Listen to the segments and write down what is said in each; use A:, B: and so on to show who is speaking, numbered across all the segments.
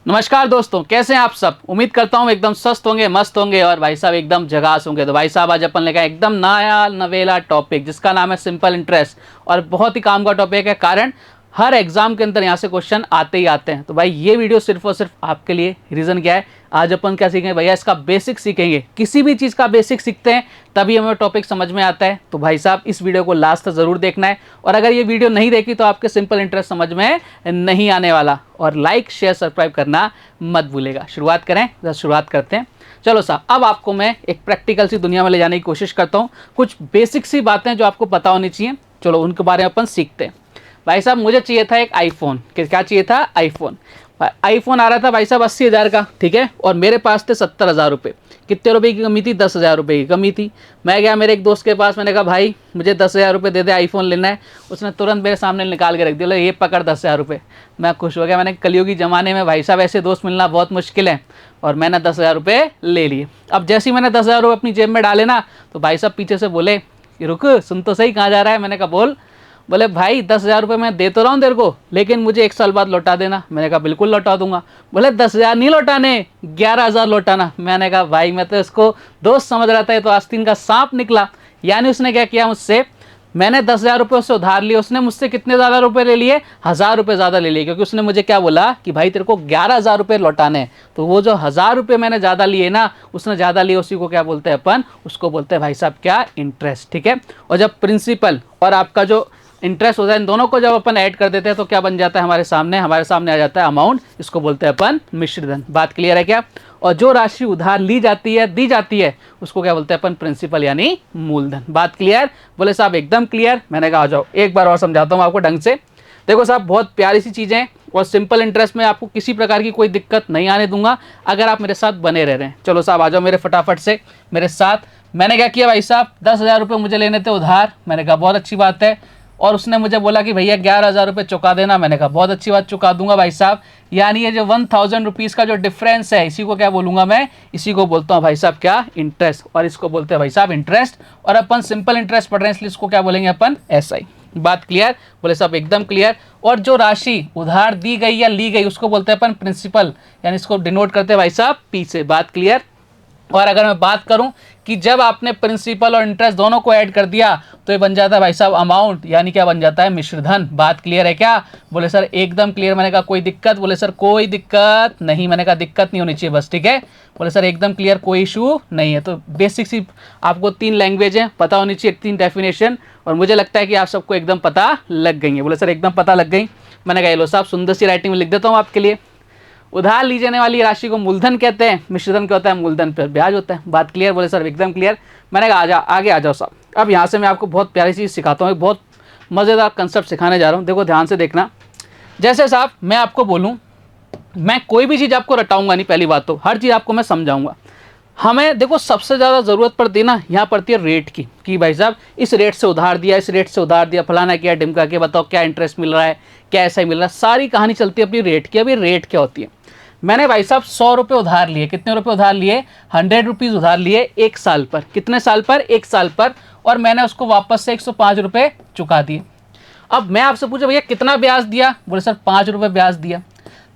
A: नमस्कार दोस्तों, कैसे हैं आप सब। उम्मीद करता हूँ एकदम स्वस्थ होंगे, मस्त होंगे और भाई साहब एकदम झकास होंगे। तो भाई साहब आज अपन लेकर आए एकदम नया नवेला टॉपिक जिसका नाम है सिंपल इंटरेस्ट। और बहुत ही काम का टॉपिक है, कारण हर एग्जाम के अंदर यहाँ से क्वेश्चन आते ही आते हैं। तो भाई ये वीडियो सिर्फ और सिर्फ आपके लिए। रीज़न क्या है, आज अपन क्या सीखेंगे भैया, इसका बेसिक सीखेंगे। किसी भी चीज़ का बेसिक सीखते हैं तभी हमें टॉपिक समझ में आता है। तो भाई साहब इस वीडियो को लास्ट तक ज़रूर देखना है, और अगर ये वीडियो नहीं देखी तो आपके सिंपल इंटरेस्ट समझ में नहीं आने वाला। और लाइक शेयर सब्सक्राइब करना मत भूलेगा। शुरुआत करें, शुरुआत करते हैं। चलो साहब, अब आपको मैं एक प्रैक्टिकल सी दुनिया में ले जाने की कोशिश करता हूँ। कुछ बेसिक सी बातें जो आपको पता होनी चाहिए, चलो उनके बारे में अपन सीखते हैं। भाई साहब मुझे चाहिए था एक आईफोन। क्या चाहिए था? आईफोन। आईफोन आ रहा था भाई साहब 80,000 का, ठीक है। और मेरे पास थे 70,000 रुपये। कितने रुपए की कमी थी? 10,000 रुपये की कमी थी। मैं गया मेरे एक दोस्त के पास, मैंने कहा भाई मुझे 10,000 रुपये दे दे, आईफोन लेना है। उसने तुरंत मेरे सामने निकाल के रख दिया, ये पकड़ 10,000 रुपये। मैं खुश हो गया। मैंने कलयुगी ज़माने में भाई साहब ऐसे दोस्त मिलना बहुत मुश्किल है, और मैंने 10,000 रुपये ले लिए। अब जैसे ही मैंने 10,000 रुपये अपनी जेब में डाले ना, तो भाई साहब पीछे से बोले कि रुक, सुन तो सही, कहाँ जा रहा है। मैंने कहा बोल। बोले भाई 10,000 रुपये मैं दे तो रहा हूँ तेरे को, लेकिन मुझे 1 साल बाद लौटा देना। मैंने कहा बिल्कुल लौटा दूंगा। बोले 10,000 नहीं लौटाने, 11,000 लौटाना। मैंने कहा भाई मैं तो इसको दोस्त समझ रहा था, ये तो आस्तीन का सांप निकला। यानी उसने क्या किया मुझसे, मैंने 10,000 रुपये उससे उधार लिए, उसने मुझसे कितने ज़्यादा रुपए ले लिए? 1,000 रुपये ज़्यादा ले लिए, क्योंकि उसने मुझे क्या बोला कि भाई तेरे को 11,000 रुपये लौटाने हैं। तो वो जो 1,000 रुपये मैंने ज़्यादा लिए ना, उसने ज़्यादा लिए, उसी को क्या बोलते हैं अपन? उसको बोलते हैं भाई साहब क्या? इंटरेस्ट, ठीक है। और जब प्रिंसिपल और आपका जो इंटरेस्ट होता है, इन दोनों को जब अपन ऐड कर देते हैं तो क्या बन जाता है हमारे सामने आ जाता है अमाउंट। इसको बोलते हैं अपन मिश्र धन। बात क्लियर है क्या? और जो राशि उधार ली जाती है, दी जाती है, उसको क्या बोलते हैं अपन? प्रिंसिपल यानी मूलधन। बात क्लियर? बोले साहब एकदम क्लियर। मैंने कहा आ जाओ एक बार और समझाता हूँ आपको ढंग से। देखो साहब बहुत प्यारी सी चीज़ें, और सिंपल इंटरेस्ट में आपको किसी प्रकार की कोई दिक्कत नहीं आने दूंगा अगर आप मेरे साथ बने रह रहे हैं। चलो साहब आ जाओ मेरे फटाफट से मेरे साथ। मैंने क्या किया भाई साहब, 10,000 रुपये मुझे लेने थे उधार। मैंने कहा बहुत अच्छी बात है। और उसने मुझे बोला कि भैया 11,000 रुपये चुका देना। मैंने कहा बहुत अच्छी बात, चुका दूंगा भाई साहब। यानी ये जो 1,000 रुपीज़ का जो डिफरेंस है, इसी को क्या बोलूँगा मैं? इसी को बोलता हूँ भाई साहब क्या? इंटरेस्ट। और इसको बोलते हैं भाई साहब इंटरेस्ट। और अपन सिंपल इंटरेस्ट पढ़ रहे हैं, इसलिए इसको क्या बोलेंगे अपन? SI। बात क्लियर? बोले साहब एकदम क्लियर। और जो राशि उधार दी गई या ली गई, उसको बोलते हैं अपन प्रिंसिपल, यानी इसको डिनोट करते हैं भाई साहब P से। बात क्लियर? और अगर मैं बात करूं कि जब आपने प्रिंसिपल और इंटरेस्ट दोनों को ऐड कर दिया, तो ये बन जाता है भाई साहब अमाउंट, यानी क्या बन जाता है? मिश्रधन। बात क्लियर है क्या? बोले सर एकदम क्लियर। मैंने कहा कोई दिक्कत? बोले सर कोई दिक्कत नहीं। मैंने कहा दिक्कत नहीं होनी चाहिए बस, ठीक है। बोले सर एकदम क्लियर, कोई इशू नहीं है। तो बेसिक सी आपको 3 लैंग्वेज हैं पता होनी चाहिए, 3 डेफिनेशन, और मुझे लगता है कि आप सबको एकदम पता लग गई है। बोले सर एकदम पता लग गई। मैंने कहा लो साहब सुंदर सी राइटिंग में लिख देता हूँ आपके लिए। उधार ली जाने वाली राशि को मूलधन कहते हैं, मिश्रधन क्या होता है? मूलधन पर ब्याज होता है। बात क्लियर? बोले सर एकदम क्लियर। मैंने कहा आगे आ जाओ साहब। अब यहाँ से मैं आपको बहुत प्यारी चीज़ सिखाता हूँ, एक बहुत मज़ेदार कंसेप्ट सिखाने जा रहा हूँ। देखो ध्यान से देखना। जैसे साहब मैं आपको बोलूँ, मैं कोई भी चीज़ आपको रटाऊंगा नहीं, पहली बात तो हर चीज़ आपको मैं समझाऊंगा। हमें देखो सबसे ज़्यादा ज़रूरत पड़ती है ना, यहाँ पड़ती है रेट की, कि भाई साहब इस रेट से उधार दिया, इस रेट से उधार दिया, फलाना किया ढिमका के, बताओ क्या इंटरेस्ट मिल रहा है, क्या ऐसा ही मिल रहा है। सारी कहानी चलती है अपनी रेट की। अभी रेट क्या होती है? मैंने भाई साहब 100 रुपये उधार लिए। कितने रुपये उधार लिए? 100 रुपीज़ उधार लिए 1 साल पर। कितने साल पर? 1 साल पर। और मैंने उसको वापस से 105 रुपये चुका दिए। अब मैं आपसे पूछा भैया कितना ब्याज दिया? बोले सर 5 रुपये ब्याज दिया।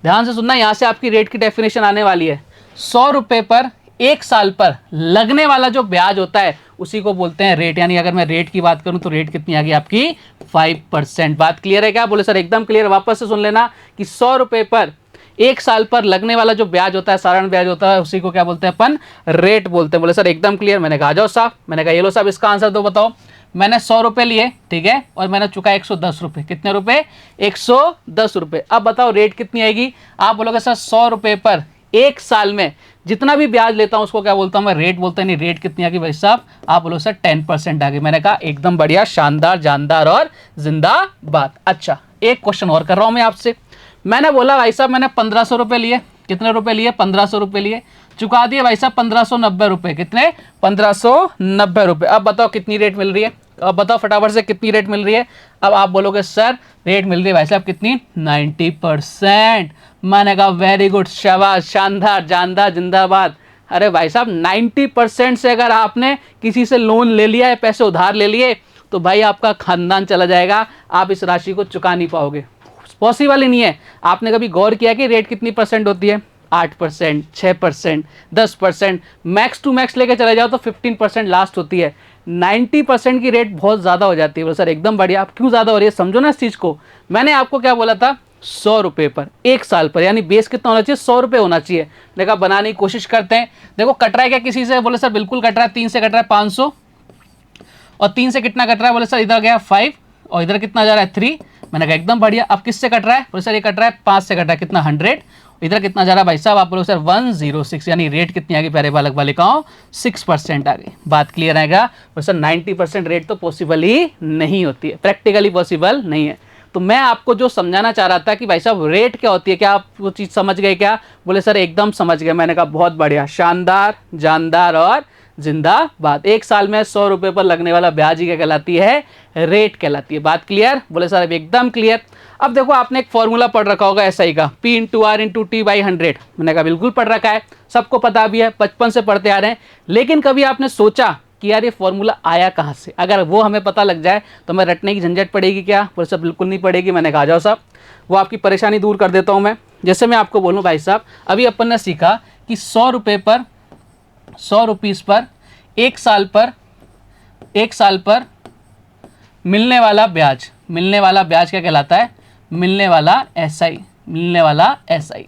A: ध्यान से सुनना, यहाँ से आपकी रेट की डेफिनेशन आने वाली है। 100 रुपये पर 1 साल पर लगने वाला जो ब्याज होता है, उसी को बोलते हैं रेट। यानी अगर मैं रेट की बात करूं तो रेट कितनी आ गई आपकी? 5%। बात क्लियर है क्या? बोले सर एकदम क्लियर। वापस से सुन लेना कि 100 रुपये पर 1 साल पर लगने वाला जो ब्याज होता है, साधारण ब्याज होता है, उसी को क्या बोलते हैं अपन? रेट बोलते हैं। बोले सर एकदम क्लियर। मैंने कहा जाओ साहब। मैंने कहा ये लो साहब इसका आंसर दो, बताओ। मैंने 100 रुपये लिए, ठीक है, और मैंने चुका 110 रुपये। कितने रुपए? 110 रुपये। अब बताओ रेट कितनी आएगी? आप बोलोगे सर 100 रुपये पर 1 साल में जितना भी ब्याज लेता हूं उसको क्या बोलता हूं मैं? रेट बोलता नहीं। रेट कितनी आ गई भाई साहब? आप बोलो सर 10% आ गई। मैंने कहा एकदम बढ़िया, शानदार, जानदार और जिंदाबाद। अच्छा एक क्वेश्चन और कर रहा हूं मैं आपसे। मैंने बोला भाई साहब मैंने 1,500 रुपये लिए। कितने रुपए लिए? 1,500 रुपये लिए। चुका दिए भाई साहब 1,590 रुपये। कितने? 1,590 रुपये। अब बताओ कितनी रेट मिल रही है? अब बताओ फटाफट से कितनी रेट मिल रही है? अब आप बोलोगे सर रेट मिल रही है भाई साहब कितनी? 90%। मैंने कहा वेरी गुड, शाबाश, शानदार, जानदार, जिंदाबाद। अरे भाई साहब 90% से अगर आपने किसी से लोन ले लिया है, पैसे उधार ले लिए, तो भाई आपका खानदान चला जाएगा, आप इस राशि को चुका नहीं पाओगे। पॉसिबल ही नहीं है। आपने कभी गौर किया कि रेट कितनी परसेंट होती है? 8%, 6%, 10%, मैक्स टू मैक्स लेके चले जाओ तो 15% लास्ट होती है। 90% की रेट बहुत ज़्यादा हो जाती है। बोले सर एकदम बढ़िया, आप क्यों ज़्यादा हो रही है, समझो ना इस चीज़ को। मैंने आपको क्या बोला था? 100 रुपये पर 1 साल पर, यानी बेस कितना होना चाहिए? 100 रुपये होना चाहिए। देखा, बनाने की कोशिश करते हैं। देखो कट रहा है क्या किसी से? बोले सर बिल्कुल कट रहा है। 3 से कट रहा है 500, और 3 से कितना कट रहा है? बोले सर इधर गया 5, और इधर कितना जा रहा है? 3। मैंने कहा एकदम बढ़िया। अब किससे कट रहा है? बोले सर ये कट रहा है 5 से कट रहा है, कितना? 100। इधर कितना जा रहा है भाई साहब? आप बोलो सर 106, यानी रेट कितनी आ गई प्यारे बालक बालिकाओं? 6% आ गई। बात क्लियर आएगा? बोले सर 90% रेट तो पॉसिबल ही नहीं होती है, प्रैक्टिकली पॉसिबल नहीं है। तो मैं आपको जो समझाना चाह रहा था कि भाई साहब रेट क्या होती है, क्या आप वो चीज़ समझ गए क्या? बोले सर एकदम समझ गए। मैंने कहा बहुत बढ़िया, शानदार, जानदार और जिंदाबाद। 1 साल में 100 रुपये पर लगने वाला ब्याज ही क्या कहलाती है? रेट कहलाती है। बात क्लियर? बोले सर अब एकदम क्लियर। अब देखो आपने एक फॉर्मूला पढ़ रखा होगा एसआई का, P into R into T by 100। मैंने कहा बिल्कुल पढ़ रखा है, सबको पता भी है, बचपन से पढ़ते आ रहे हैं। लेकिन कभी आपने सोचा कि यार ये फॉर्मूला आया कहाँ से? अगर वो हमें पता लग जाए तो हमें रटने की झंझट पड़ेगी क्या? बोले सर बिल्कुल नहीं पड़ेगी। मैंने कहा आ जाओ साहब, वो आपकी परेशानी दूर कर देता हूँ मैं। जैसे मैं आपको बोलूँ भाई साहब, अभी अपन ने सीखा कि 100 रुपये पर, 100 रुपीज़ पर 1 साल पर मिलने वाला ब्याज, मिलने वाला ब्याज क्या कहलाता है? मिलने वाला एसआई, मिलने वाला एसआई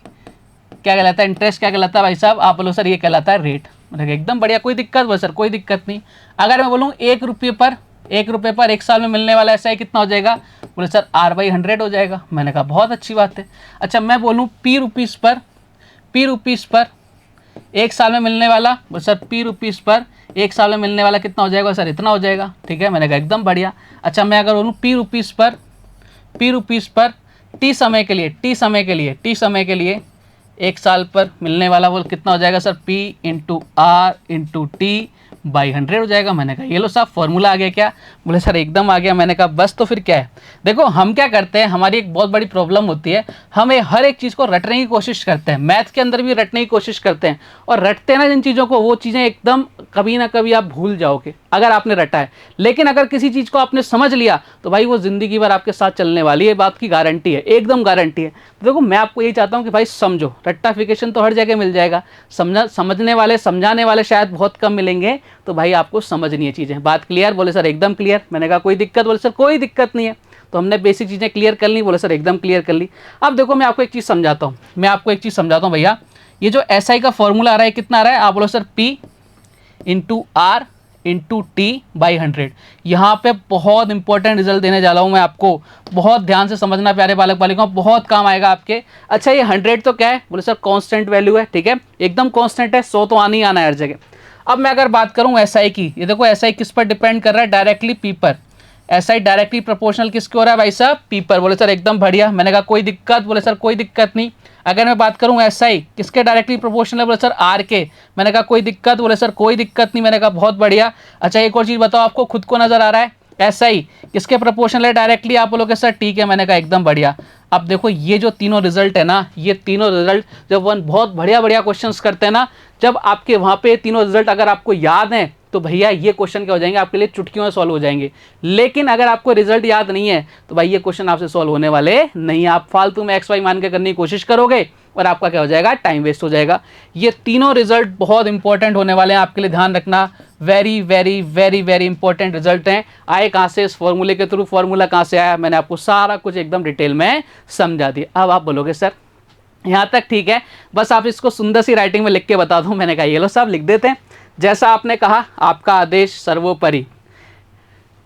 A: क्या कहलाता है? इंटरेस्ट क्या कहलाता है भाई साहब? आप बोलो सर ये कहलाता है रेट। मतलब एकदम बढ़िया, कोई दिक्कत? बोले सर कोई दिक्कत नहीं। अगर मैं बोलूँ 1 रुपये पर, 1 रुपये पर 1 साल में मिलने वाला एसआई कितना हो जाएगा? बोले सर R/100 हो जाएगा। मैंने कहा बहुत अच्छी बात है। अच्छा मैं बोलूँ P रुपीज़ पर, P रुपीज़ पर 1 साल में मिलने वाला, बोले सर P रुपीज़ पर 1 साल में मिलने वाला कितना हो जाएगा? सर इतना हो जाएगा। ठीक है, मैंने कहा एकदम बढ़िया। अच्छा मैं अगर बोलूँ P रुपीज़ पर, P रुपीज़ पर T समय के लिए, T समय के लिए, T समय के लिए 1 साल पर मिलने वाला वो कितना हो जाएगा? Sir P into R into T by 100 हो जाएगा। मैंने कहा ये लो साहब फॉर्मूला आ गया क्या? बोले सर एकदम आ गया। मैंने कहा बस तो फिर क्या है? देखो हम क्या करते हैं, हमारी एक बहुत बड़ी प्रॉब्लम होती है, हमें हर एक चीज़ को रटने की कोशिश करते हैं। मैथ के अंदर भी रटने की कोशिश करते हैं, और रटते हैं ना जिन चीज़ों को, वो चीज़ें एकदम कभी ना कभी आप भूल जाओगे अगर आपने रटा है। लेकिन अगर किसी चीज़ को आपने समझ लिया तो भाई वो ज़िंदगी भर आपके साथ चलने वाली है, बात की गारंटी है, एकदम गारंटी है। तो देखो मैं आपको यही चाहता हूँ कि भाई समझो, रट्टाफिकेशन तो हर जगह मिल जाएगा, समझने वाले, समझाने वाले शायद बहुत कम मिलेंगे। तो भाई आपको समझनी है चीज़ें। बात क्लियर? बोले सर एकदम क्लियर। मैंने कहा कोई दिक्कत? बोले सर कोई दिक्कत नहीं है। तो हमने बेसिक चीज़ें क्लियर कर ली। बोले सर एकदम क्लियर कर ली। अब देखो मैं आपको एक चीज़ समझाता हूँ, मैं आपको एक चीज़ समझाता हूँ भैया। ये जो एसआई का फॉर्मूला आ रहा है कितना आ रहा है? आप बोलो sir P into R into T by 100। यहाँ पे बहुत इंपॉर्टेंट रिजल्ट देने जा रहा हूँ मैं आपको, बहुत ध्यान से समझना प्यारे बालक बालिकाओं, बहुत काम आएगा आपके। अच्छा ये 100 तो क्या है? बोले सर कांस्टेंट वैल्यू है। ठीक है, एकदम कांस्टेंट है, 100 तो आना ही आना है हर जगह। अब मैं अगर बात करूँ एसआई की, ये देखो एसआई किस पर डिपेंड कर रहा है? डायरेक्टली P पर। एसआई डायरेक्टली प्रोपोर्शनल किसके हो रहा है भाई साहब? P पर। बोले सर एकदम बढ़िया। मैंने कहा कोई दिक्कत? बोले सर कोई दिक्कत नहीं। अगर मैं बात करूं एसआई किसके डायरेक्टली प्रोपोर्शनल है? बोले सर आर के। मैंने कहा कोई दिक्कत? बोले सर कोई दिक्कत नहीं। मैंने कहा बहुत बढ़िया। अच्छा एक और चीज़ बताओ, आपको खुद को नजर आ रहा है एसआई किसके प्रोपोर्शनल है डायरेक्टली? आप बोलोगे सर ठीक है। मैंने कहा एकदम बढ़िया। अब देखो ये जो तीनों रिजल्ट है ना, ये तीनों रिजल्ट जब वन बहुत बढ़िया बढ़िया क्वेश्चंस करते हैं ना, जब आपके वहाँ पे तीनों रिजल्ट अगर आपको याद हैं तो भैया ये क्वेश्चन क्या हो जाएंगे आपके लिए? चुटकियों में सॉल्व हो जाएंगे। लेकिन अगर आपको रिजल्ट याद नहीं है तो भाई ये क्वेश्चन आपसे सॉल्व होने वाले नहीं। आप फालतू में एक्स वाई मान के करने की कोशिश करोगे और आपका क्या हो जाएगा? टाइम वेस्ट हो जाएगा। ये तीनों रिजल्ट बहुत इंपॉर्टेंट होने वाले हैं आपके लिए, ध्यान रखना। Very very very very important result हैं। आए कहाँ से? इस फॉर्मूले के थ्रू। फॉर्मूला कहाँ से आया? मैंने आपको सारा कुछ एकदम डिटेल में समझा दिया। अब आप बोलोगे सर यहाँ तक ठीक है, बस आप इसको सुंदर सी राइटिंग में लिख के बता दो। मैंने कहा ये लो साहब लिख देते हैं। जैसा आपने कहा, आपका आदेश सर्वोपरि,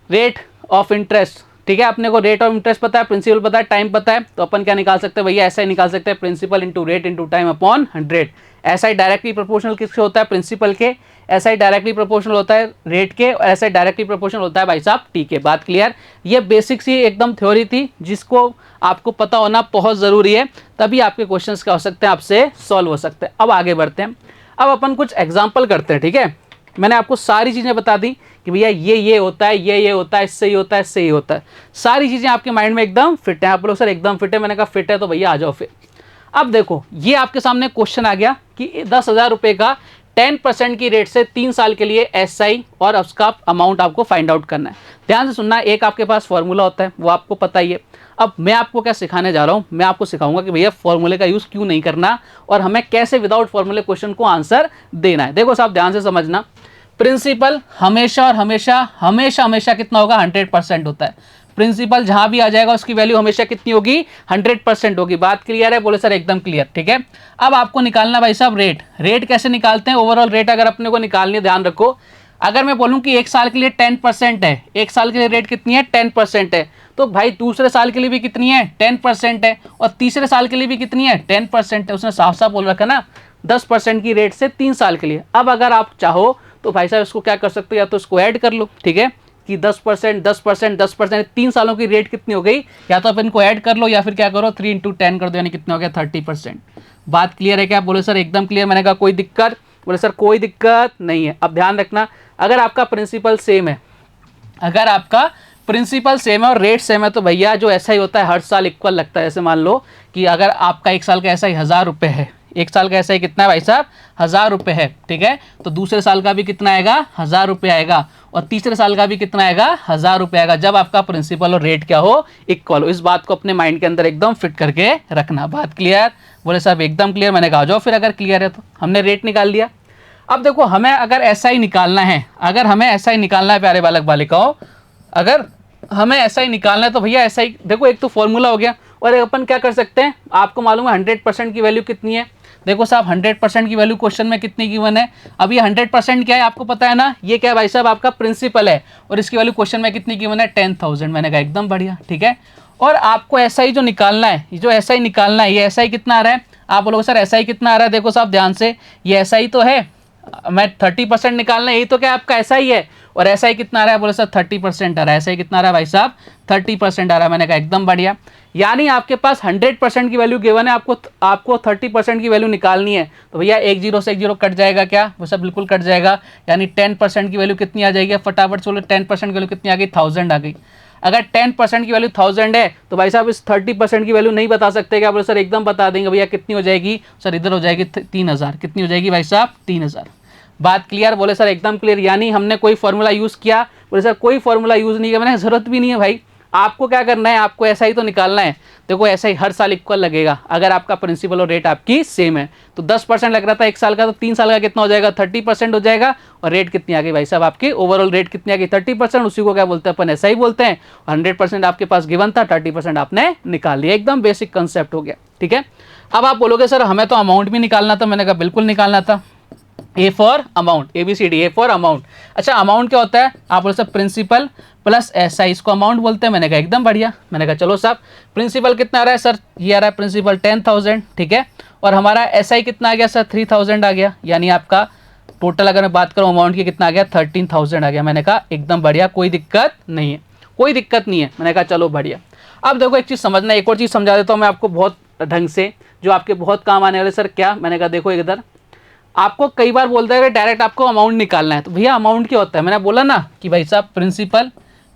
A: रेट ऑफ इंटरेस्ट। ठीक है, अपने को रेट ऑफ इंटरेस्ट पता है, प्रिंसिपल पता है, टाइम पता है, तो अपन क्या निकाल सकते हैं भैया? ऐसा ही निकाल सकते हैं, principal into rate into time upon 100। ऐसा ही डायरेक्टली प्रोपोर्शनल किससे होता है? प्रिंसिपल के। ऐसा ही डायरेक्टली प्रोपोर्शनल होता है रेट के, और ऐसा ही डायरेक्टली प्रोपोर्शनल होता है भाई साहब टी के। बात क्लियर? ये बेसिक सी एकदम थ्योरी थी जिसको आपको पता होना बहुत ज़रूरी है, तभी आपके क्वेश्चंस क्या हो सकते हैं? आपसे सॉल्व हो सकते हैं। अब आगे बढ़ते हैं। अब अपन कुछ एग्जाम्पल करते हैं। ठीक है, मैंने आपको सारी चीज़ें बता दी कि भैया ये होता है, ये होता है, इससे ये होता है, इससे ये होता है। सारी चीज़ें आपके माइंड में एकदम फिट है। आप लोग सर एकदम फिट है। मैंने कहा फिट है तो भैया आ जाओ फिर। अब देखो ये आपके सामने क्वेश्चन आ गया कि 10,000 रुपये का 10% की रेट से 3 साल के लिए एसआई और उसका अमाउंट आपको फाइंड आउट करना है। ध्यान से सुनना, एक आपके पास फॉर्मूला होता है, वो आपको पता ही है। अब मैं आपको क्या सिखाने जा रहा हूँ, मैं आपको सिखाऊंगा कि भैया फॉर्मूले का यूज़ क्यों नहीं करना और हमें कैसे विदाउट फॉर्मूले क्वेश्चन को आंसर देना है। देखो साहब ध्यान से समझना, प्रिंसिपल हमेशा और हमेशा हमेशा हमेशा कितना होगा, 100% होता है। प्रिंसिपल जहां भी आ जाएगा उसकी वैल्यू हमेशा कितनी होगी, 100% होगी। बात क्लियर है? बोले सर एकदम क्लियर, ठीक है। अब आपको निकालना भाई साहब रेट। रेट कैसे निकालते हैं, ओवरऑल रेट अगर अपने को निकालनी है, ध्यान रखो, अगर मैं बोलूं कि एक साल के लिए 10% है, एक साल के लिए रेट कितनी है, 10% है, तो भाई दूसरे साल के लिए भी कितनी है, 10% है, और तीसरे साल के लिए भी कितनी है, 10% है। उसने साफ साफ बोल रखा ना, 10% की रेट से 3 साल के लिए। अब अगर आप चाहो तो भाई साहब इसको क्या कर सकते हो, या तो इसको ऐड कर लो, ठीक है, कि 10% 10% 10%, 3 सालों की रेट कितनी हो गई, या तो आप इनको ऐड कर लो या फिर क्या करो 3 × 10 कर दो, यानी कितना हो गया, 30%। बात क्लियर है क्या? बोले सर एकदम क्लियर। मैंने कहा कोई दिक्कत? बोले सर कोई दिक्कत नहीं है। अब ध्यान रखना, अगर आपका प्रिंसिपल सेम है, अगर आपका प्रिंसिपल सेम है और रेट सेम है, तो भैया जो ऐसा ही होता है हर साल इक्वल लगता है। जैसे मान लो कि अगर आपका एक साल का ऐसा ही 1000 रुपये है, एक साल का ऐसा ही कितना है भाई साहब, 1000 रुपये है, ठीक है, तो दूसरे साल का भी कितना आएगा, 1000 रुपये आएगा, और तीसरे साल का भी कितना आएगा, 1000 रुपये आएगा, जब आपका प्रिंसिपल और रेट क्या हो, इक्वल हो। इस बात को अपने माइंड के अंदर एकदम फिट करके रखना। बात क्लियर? बोले साहब एकदम क्लियर। मैंने कहा जाओ फिर, अगर क्लियर है तो हमने रेट निकाल लिया। अब देखो हमें अगर ऐसा ही निकालना है, अगर हमें ऐसा ही निकालना है प्यारे बालक बालिकाओं, अगर हमें ऐसा ही निकालना है तो भैया ऐसा ही देखो, एक तो फॉर्मूला हो गया, और अपन क्या कर सकते हैं, आपको मालूम है 100% की वैल्यू कितनी है। देखो साहब 100% की वैल्यू क्वेश्चन में कितनी गिवन है। अब ये 100% क्या है आपको पता है ना, ये क्या है भाई साहब, आपका प्रिंसिपल है, और इसकी वैल्यू क्वेश्चन में कितनी गिवन है, 10,000। मैंने कहा एकदम बढ़िया, ठीक है। और आपको ऐसा ही जो निकालना है, जो ऐसा ही निकालना है, ये ऐसा ही कितना आ रहा है, आप बोलोगे सर ऐसा ही कितना आ रहा है। देखो साहब ध्यान से, ये ऐसा ही तो है, मैं 30% निकालना है, यही तो क्या आपका ऐसा ही है, और ऐसा ही कितना आ रहा है, बोले सर 30% आ रहा है। ऐसा ही कितना आ रहा है भाई साहब, 30% आ रहा है। मैंने कहा एकदम बढ़िया। यानी आपके पास 100% की वैल्यू गिवन है, आपको 30% की वैल्यू निकालनी है, तो भैया एक जीरो से एक जीरो कट जाएगा क्या, वो सब बिल्कुल कट जाएगा। यानी 10% की वैल्यू कितनी आ जाएगी, फटाफट चलो 10% की वैल्यू कितनी आ गई, 1000 आ गई। अगर 10% की वैल्यू 1000 है, तो भाई साहब इस 30% की वैल्यू नहीं बता सकते क्या, बोले सर एकदम बता देंगे भैया, कितनी हो जाएगी, सर इधर हो जाएगी 3000। कितनी हो जाएगी भाई साहब, 3000। बात क्लियर? बोले सर एकदम क्लियर। यानी हमने कोई फॉर्मूला यूज़ किया, बोले सर कोई फॉर्मूला यूज़ नहीं किया, मैंने ज़रूरत भी नहीं है भाई। आपको क्या करना है, आपको ऐसा ही तो निकालना है। देखो ऐसा ही हर साल इक्वल लगेगा, अगर आपका प्रिंसिपल और रेट आपकी सेम है। तो 10% लग रहा था एक साल का, तो 3 साल का कितना हो जाएगा, 30% हो जाएगा। और रेट कितनी आ गई भाई साहब, आपकी ओवरऑल रेट कितनी आ गई, 30%। उसी को क्या बोलते हैं अपन, ऐसा ही बोलते हैं। 100% आपके पास गिवन था, 30% आपने निकाल लिया। एकदम बेसिक कंसेप्ट हो गया, ठीक है। अब आप बोलोगे सर हमें तो अमाउंट भी निकालना था। मैंने कहा बिल्कुल निकालना था। A for amount, ABCD, A for amount. अच्छा अमाउंट क्या होता है, आप बोल सकते प्रिंसिपल प्लस एसआई, इसको अमाउंट बोलते हैं। मैंने कहा एकदम बढ़िया। मैंने कहा चलो साहब प्रिंसिपल कितना आ रहा है, सर ये आ रहा है प्रिंसिपल 10,000, ठीक है, और हमारा एसआई कितना आ गया सर, 3,000 आ गया। यानी आपका टोटल अगर मैं बात करूँ अमाउंट की कितना आ गया, 13,000 आ गया। मैंने कहा एकदम बढ़िया, कोई दिक्कत नहीं है, कोई दिक्कत नहीं है। मैंने कहा चलो बढ़िया। अब देखो एक चीज़ समझना, एक और चीज़ समझा देता हूँ मैं आपको बहुत ढंग से, जो आपके बहुत काम आने वाले। सर क्या? मैंने कहा देखो इधर आपको कई बार बोलता है कि डायरेक्ट आपको अमाउंट निकालना है, तो भैया अमाउंट क्या होता है, मैंने बोला ना कि भाई साहब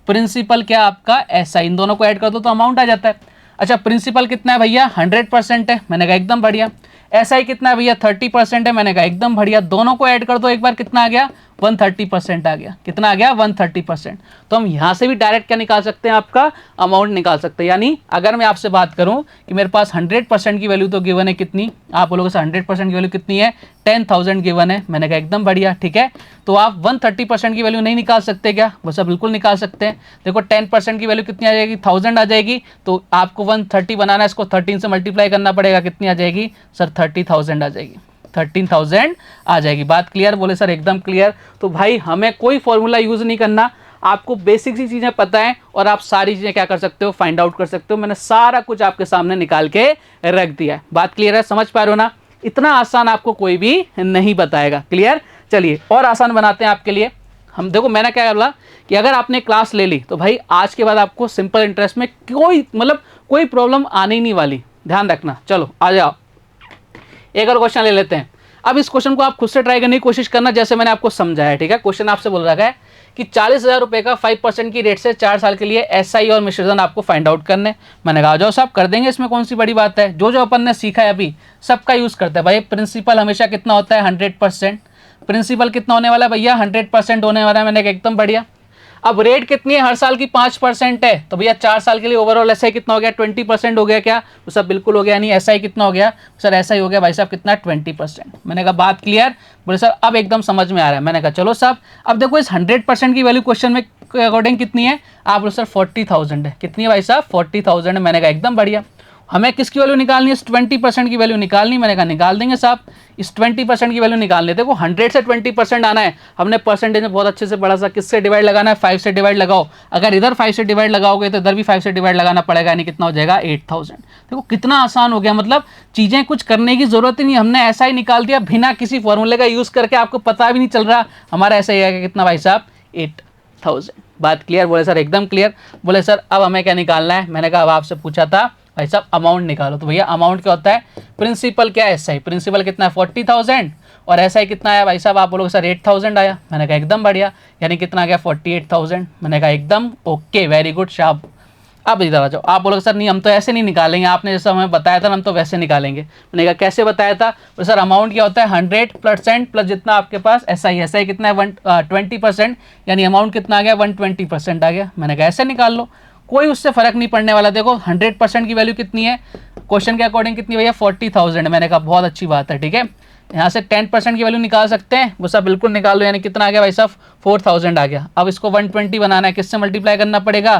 A: प्रिंसिपल क्या आपका ऐसा, इन दोनों को ऐड कर दो तो अमाउंट आ जाता है। अच्छा प्रिंसिपल कितना है भैया, 100% है। मैंने कहा एकदम बढ़िया। ऐसा ही कितना है भैया, 30% है। मैंने कहा एकदम बढ़िया। दोनों को ऐड कर दो एक बार, कितना आ गया, 130% आ गया। कितना आ गया, 130%। तो हम यहाँ से भी डायरेक्ट क्या निकाल सकते हैं, आपका अमाउंट निकाल सकते हैं। यानी अगर मैं आपसे बात करूँ कि मेरे पास 100% की वैल्यू तो गिवन है कितनी, आप बोलोगे सर 100% की वैल्यू कितनी है, 10,000 गिवन है। मैंने कहा एकदम बढ़िया, ठीक है। तो आप 130% की वैल्यू नहीं निकाल सकते क्या, बस आप बिल्कुल निकाल सकते हैं। देखो 10% की वैल्यू कितनी आ जाएगी, 1000 आ जाएगी। तो आपको 130 बनाना है, इसको 13 से मल्टीप्लाई करना पड़ेगा। कितनी आ जाएगी सर, 30,000 आ जाएगी, 13,000 आ जाएगी। बात क्लियर? बोले सर एकदम क्लियर। तो भाई हमें कोई फॉर्मूला यूज़ नहीं करना, आपको बेसिक सी चीज़ें पता है और आप सारी चीज़ें क्या कर सकते हो, फाइंड आउट कर सकते हो। मैंने सारा कुछ आपके सामने निकाल के रख दिया है। बात क्लियर है? समझ पा रहे हो ना? इतना आसान आपको कोई भी नहीं बताएगा। क्लियर? चलिए और आसान बनाते हैं आपके लिए। हम देखो मैंने क्या बोला कि अगर आपने क्लास ले ली तो भाई आज के बाद आपको सिंपल इंटरेस्ट में कोई प्रॉब्लम आने ही नहीं वाली, ध्यान रखना। चलो आ जाओ, एक और क्वेश्चन ले लेते हैं। अब इस क्वेश्चन को आप खुद से ट्राई करने की कोशिश करना, जैसे मैंने आपको समझाया, ठीक है। क्वेश्चन आपसे बोल रहा है कि 40,000 रुपये का 5% की रेट से 4 साल के लिए एसआई और मिश्रण आपको फाइंड आउट करने। मैंने कहा जाओ साहब कर देंगे, इसमें कौन सी बड़ी बात है। जो जो अपन ने सीखा है अभी सबका यूज़ करता है भाई। प्रिंसिपल हमेशा कितना होता है, 100%। प्रिंसिपल कितना होने वाला है भैया 100% होने वाला है, मैंने कहा एकदम बढ़िया। अब रेट कितनी है, हर साल की 5% है, तो भैया 4 साल के लिए ओवरऑल एसआई कितना हो गया 20% हो गया क्या, तो सर बिल्कुल हो गया, यानी एसआई कितना हो गया सर, एसआई हो गया भाई साहब कितना 20%। मैंने कहा बात क्लियर, बोले सर अब एकदम समझ में आ रहा है। मैंने कहा चलो साहब अब देखो इस 100% की वैल्यू क्वेश्चन में अकॉर्डिंग कितनी है, आप बोलो सर 40,000 है, कितनी है भाई साहब 40,000 है। मैंने कहा एकदम बढ़िया। हमें किसकी वैल्यू निकालनी है, इस 20% की वैल्यू निकालनी। मैंने कहा निकाल देंगे साहब, इस 20% की वैल्यू निकाल लेते। देखो 100 से 20% आना है, हमने परसेंटेज में बहुत अच्छे से पढ़ा सा, किससे डिवाइड लगाना है 5 से डिवाइड लगाओ। अगर इधर 5 से डिवाइड लगाओगे तो इधर भी 5 से डिवाइड लगाना पड़ेगा, यानी कितना हो जाएगा 8,000। देखो कितना आसान हो गया, मतलब चीज़ें कुछ करने की जरूरत ही नहीं, हमने ऐसा ही निकाल दिया बिना किसी फॉर्मूले का यूज़ करके, आपको पता भी नहीं चल रहा हमारा ऐसा ही है कितना भाई साहब 8,000। बात क्लियर, बोले सर एकदम क्लियर। बोले सर अब हमें क्या निकालना है, मैंने कहा अब आपसे पूछा था भाई साहब अमाउंट निकालो, तो भैया अमाउंट क्या होता है, प्रिंसिपल क्या है एसआई, प्रिंसिपल कितना है 40,000 और एसआई कितना आया भाई साहब, आप बोलोगे सर 8,000 आया। मैंने कहा एकदम बढ़िया, यानी कितना आ गया 48,000। मैंने कहा एकदम ओके वेरी गुड शाब। अब इधर आ जाओ, आप बोलोगे सर नहीं हम तो ऐसे नहीं निकालेंगे, आपने जैसा हमें बताया था हम तो वैसे निकालेंगे। मैंने कहा कैसे बताया था, तो सर अमाउंट क्या होता है 100% प्लस जितना आपके पास एसआई, एसआई कितना है 20%, यानी अमाउंट कितना आ गया 120% आ गया। मैंने कहा ऐसे निकाल लो, कोई उससे फर्क नहीं पड़ने वाला। देखो 100% की वैल्यू कितनी है क्वेश्चन के अकॉर्डिंग कितनी भैया 40,000। मैंने कहा बहुत अच्छी बात है, ठीक है। यहाँ से 10% की वैल्यू निकाल सकते हैं, वो सब बिल्कुल निकाल लो, यानी कितना आ गया भाई साहब 4,000 आ गया। अब इसको 120 बनाना है, किससे मल्टीप्लाई करना पड़ेगा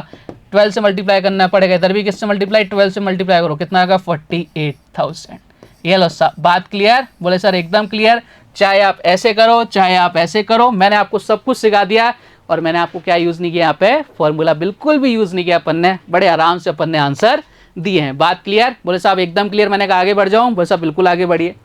A: 12 से मल्टीप्लाई करना पड़ेगा, इधर भी किससे मल्टीप्लाई 12 से मल्टीप्लाई करो, कितना आएगा 48,000। ये लो साहब बात क्लियर, बोले सर एकदम क्लियर। चाहे आप ऐसे करो चाहे आप ऐसे करो, मैंने आपको सब कुछ सिखा दिया और मैंने आपको क्या यूज़ नहीं किया यहाँ पे, फॉर्मूला बिल्कुल भी यूज़ नहीं किया अपन ने, बड़े आराम से अपन ने आंसर दिए हैं। बात क्लियर, बोले साहब एकदम क्लियर। मैंने कहा आगे बढ़ जाऊँ, बोले साहब बिल्कुल आगे बढ़िए।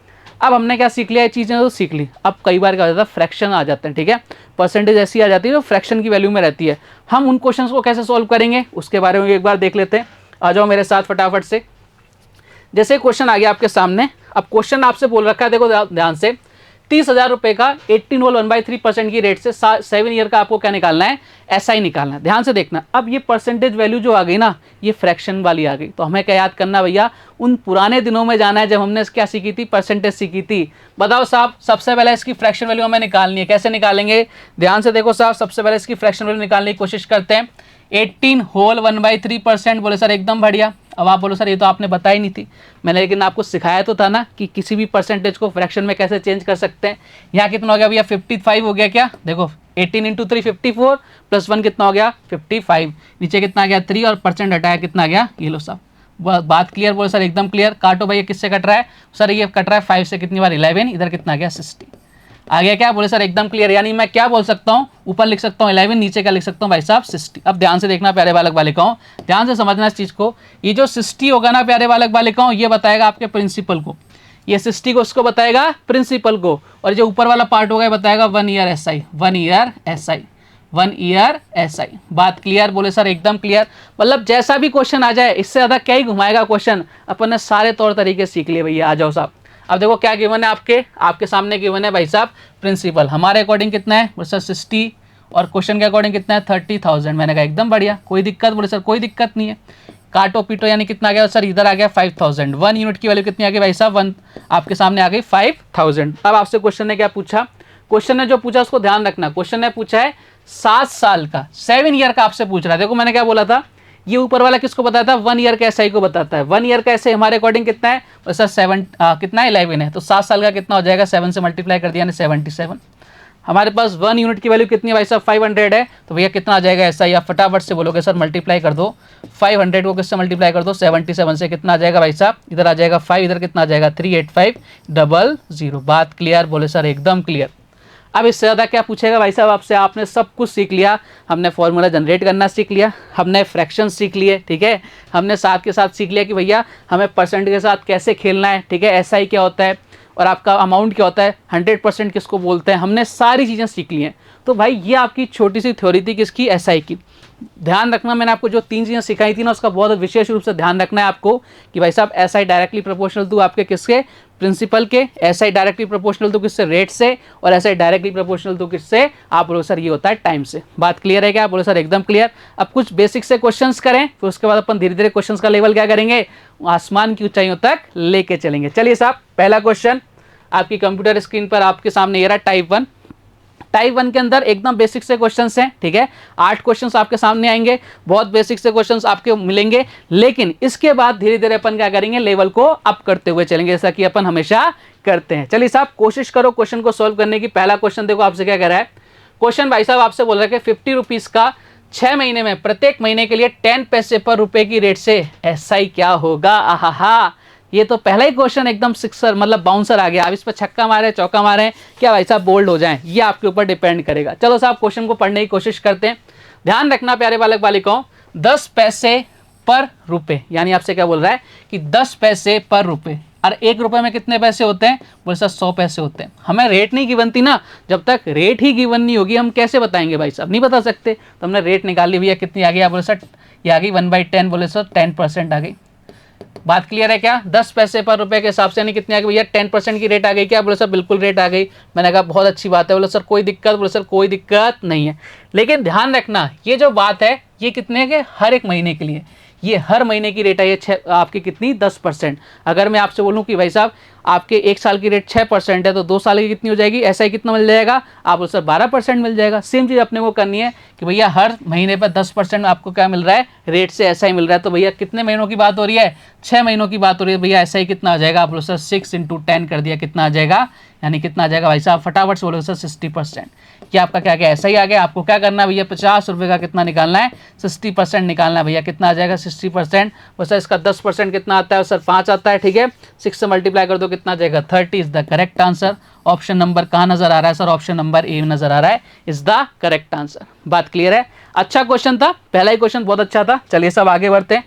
A: अब हमने क्या सीख लिया, ये चीज़ें तो सीख ली। अब कई बार क्या हो जाता है फ्रैक्शन आ जाते हैं, ठीक है, परसेंटेज ऐसी आ जाती है जो फ्रैक्शन की वैल्यू में रहती है। हम उन क्वेश्चंस को कैसे सॉल्व करेंगे उसके बारे में एक बार देख लेते हैं। आ जाओ मेरे साथ फटाफट से। जैसे क्वेश्चन आ गया आपके सामने, अब क्वेश्चन आपसे बोल रखा है, देखो ध्यान से, 30,000 रुपए का 18 होल 1/3% की रेट से 7 ईयर का आपको क्या निकालना है, एसआई निकालना है। ध्यान से देखना, अब ये परसेंटेज वैल्यू जो आ गई ना, ये फ्रैक्शन वाली आ गई, तो हमें क्या याद करना भैया, उन पुराने दिनों में जाना है जब हमने क्या सीखी थी, परसेंटेज सीखी थी। बताओ साहब सबसे पहले इसकी फ्रैक्शन वैल्यू हमें निकालनी है, कैसे निकालेंगे, ध्यान से देखो साहब, सबसे पहले इसकी फ्रैक्शन वैल्यू निकालने की कोशिश करते हैं। 18 होल 1/3%, बोले सर एकदम बढ़िया। अब आप बोलो सर ये तो आपने बताई नहीं थी, मैंने लेकिन आपको सिखाया तो था ना कि किसी भी परसेंटेज को फ्रैक्शन में कैसे चेंज कर सकते हैं। यहाँ कितना हो गया भैया 55 हो गया क्या, देखो 18 इंटू 3 54 प्लस 1 कितना हो गया 55, नीचे कितना आ गया 3 और परसेंट हटाया कितना आ गया, ये लो साहब। बात क्लियर, बोलो सर एकदम क्लियर। काटो भैया किससे कट रहा है, सर ये कट रहा है 5 से, कितनी बार 11, इधर कितना आ गया 60 आ गया क्या, बोले सर एकदम क्लियर। यानी मैं क्या बोल सकता हूँ, ऊपर लिख सकता हूँ 11, नीचे क्या लिख सकता हूँ भाई साहब 60। अब ध्यान से देखना प्यारे बालक बालिकाओं, ध्यान से समझना इस चीज़ को, ये जो 60 होगा ना प्यारे बालक बालिकाओं, ये बताएगा आपके प्रिंसिपल को, ये 60 को उसको बताएगा प्रिंसिपल को, और जो ऊपर वाला पार्ट होगा बताएगा 1 year SI, 1 year SI, 1 year SI. बात क्लियर, बोले सर एकदम क्लियर। मतलब जैसा भी क्वेश्चन आ जाए, इससे ज़्यादा क्या ही घुमाएगा क्वेश्चन, अपन ने सारे तौर तरीके सीख लिए भैया। आ जाओ साहब, अब देखो क्या गिवन है आपके सामने गिवन है भाई साहब प्रिंसिपल, हमारे अकॉर्डिंग कितना है, बोले सर 60 और क्वेश्चन के अकॉर्डिंग कितना है 30,000। मैंने कहा एकदम बढ़िया, कोई दिक्कत, बोले सर कोई दिक्कत नहीं है। काटो पीटो, यानी कितना आ गया सर, इधर आ गया 5,000, 1 यूनिट की वैल्यू कितनी आ गई भाई साहब 1, आपके सामने आ गई 5,000। अब आपसे क्वेश्चन ने क्या पूछा, क्वेश्चन ने जो पूछा उसको ध्यान रखना, क्वेश्चन ने पूछा है 7 साल का, 7 ईयर का आपसे पूछ रहा है। देखो मैंने क्या बोला था, ये ऊपर वाला किसको बताता है, 1 ईयर का एसआई को बताता है। 1 ईयर का एसआई हमारे अकॉर्डिंग कितना है, सर 7 कितना है 11 है, तो 7 साल का कितना हो जाएगा, 7 से मल्टीप्लाई कर दिया, 77। हमारे पास 1 यूनिट की वैल्यू कितनी है भाई साहब 500 है, तो भैया कितना आ जाएगा एसआई, आप फटाफट से बोलोगे सर मल्टीप्लाई कर दो, 500 को किससे मल्टीप्लाई कर दो 77 से, कितना आ जाएगा भाई साहब, इधर आ जाएगा 5, इधर कितना आ जाएगा 38500। बात क्लियर, बोले सर एकदम क्लियर। अब इससे ज़्यादा क्या पूछेगा भाई साहब आपसे, आपने सब कुछ सीख लिया, हमने फॉर्मूला जनरेट करना सीख लिया, हमने फ्रैक्शन सीख लिए, ठीक है, हमने साथ के साथ सीख लिया कि भैया हमें परसेंट के साथ कैसे खेलना है, ठीक है, एसआई क्या होता है और आपका अमाउंट क्या होता है, 100% किसको बोलते हैं, हमने सारी चीज़ें सीख ली हैं। तो भाई ये आपकी छोटी सी थ्योरी थी किसकी, एसआई की। ध्यान रखना, मैंने आपको जो 3 चीज़ें सिखाई थी ना, उसका बहुत विशेष रूप से ध्यान रखना है आपको कि भाई साहब एसआई डायरेक्टली प्रोपोर्शनल टू आपके किसके, प्रिंसिपल के, एसआई डायरेक्टली प्रोपोर्शनल टू किससे, रेट से, और एसआई डायरेक्टली प्रोपोर्शनल टू किससे, आप बोलो सर ये होता है टाइम से। बात क्लियर है क्या, बोलो सर एकदम क्लियर। अब कुछ बेसिक से क्वेश्चंस करें, फिर उसके बाद अपन धीरे धीरे क्वेश्चंस का लेवल क्या करेंगे, आसमान की ऊंचाइयों तक लेके चलेंगे। चलिए साहब पहला क्वेश्चन, आपकी कंप्यूटर स्क्रीन पर आपके सामने ये रहा टाइप 1। टाइप 1 के अंदर एकदम बेसिक से क्वेश्चंस हैं, ठीक है। 8 क्वेश्चंस आपके सामने आएंगे, बहुत बेसिक से क्वेश्चंस आपके मिलेंगे, लेकिन इसके बाद धीरे धीरे अपन क्या करेंगे, लेवल को अप करते हुए चलेंगे, जैसा कि अपन हमेशा करते हैं। चलिए साहब कोशिश करो क्वेश्चन को सोल्व करने की। पहला क्वेश्चन देखो आपसे क्या कह रहा है। क्वेश्चन भाई साहब आपसे बोल रहा है कि 50 रुपीज का 6 महीने में प्रत्येक महीने के लिए 10 पैसे पर रुपए की रेट से एसआई क्या होगा। आहा, ये तो पहला ही क्वेश्चन एकदम सिक्सर मतलब बाउंसर आ गया। आप इस पर छक्का मारे चौका मारे क्या भाई साहब बोल्ड हो जाएं, ये आपके ऊपर डिपेंड करेगा। चलो साहब क्वेश्चन को पढ़ने की कोशिश करते हैं। ध्यान रखना प्यारे बालक बालिकाओं, 10 पैसे पर रुपए, यानी आपसे क्या बोल रहा है कि 10 पैसे पर रुपए, और 1 रुपए में कितने पैसे होते हैं, बोले सर 100 पैसे होते हैं। हमें रेट नहीं गिवन थी ना, जब तक रेट ही गिवन नहीं होगी हम कैसे बताएंगे भाई साहब, नहीं बता सकते। तो हमने रेट निकाल ली, भैया कितनी आ गई, आप बोले सर ये आ गई 1/10, बोले सर 10% आ गई। बात क्लियर है क्या, 10 पैसे पर रुपए के हिसाब से यानी कितनी आ गई भैया, 10% की रेट आ गई क्या, बोले सर बिल्कुल रेट आ गई। मैंने कहा बहुत अच्छी बात है, बोले सर कोई दिक्कत, बोले सर कोई दिक्कत नहीं है। लेकिन ध्यान रखना ये जो बात है ये कितने के, हर एक महीने के लिए, ये हर महीने की रेट है ये आपकी कितनी 10%। अगर मैं आपसे बोलूं कि भाई साहब आपके 1 साल की रेट 6% है तो 2 साल की कितनी हो जाएगी, ऐसा ही कितना मिल जाएगा, आप बोल सर 12% मिल जाएगा। सेम चीज़ अपने को करनी है कि भैया हर महीने पर 10% आपको क्या मिल रहा है, रेट से ऐसा ही मिल रहा है। तो भैया कितने महीनों की बात हो रही है, 6 महीनों की बात हो रही है। भैया ऐसा ही कितना आ जाएगा, आप बोलो सर 6 × 10 कर दिया, कितना आ जाएगा, यानी कितना आ जाएगा भाई साहब, फटाफट से बोलो सर 60%। क्या आपका क्या ऐसा ही आ गया। आपको क्या करना है भैया, 50 रुपये का कितना निकालना है, 60% निकालना है। भैया कितना आ जाएगा 60%, वो सर इसका 10% कितना आता है, सर 5 आता है, ठीक है। 6 से मल्टीप्लाई कर दो कितना आ जाएगा, 30 is the correct answer. Option number कहाँ नजर आ रहा है सर, ऑप्शन नंबर ए नजर आ रहा है, इज द करेक्ट आंसर। बात क्लियर है। अच्छा क्वेश्चन था, पहला ही क्वेश्चन बहुत अच्छा था। चलिए सब आगे बढ़ते हैं,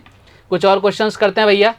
A: कुछ और क्वेश्चन करते हैं भैया।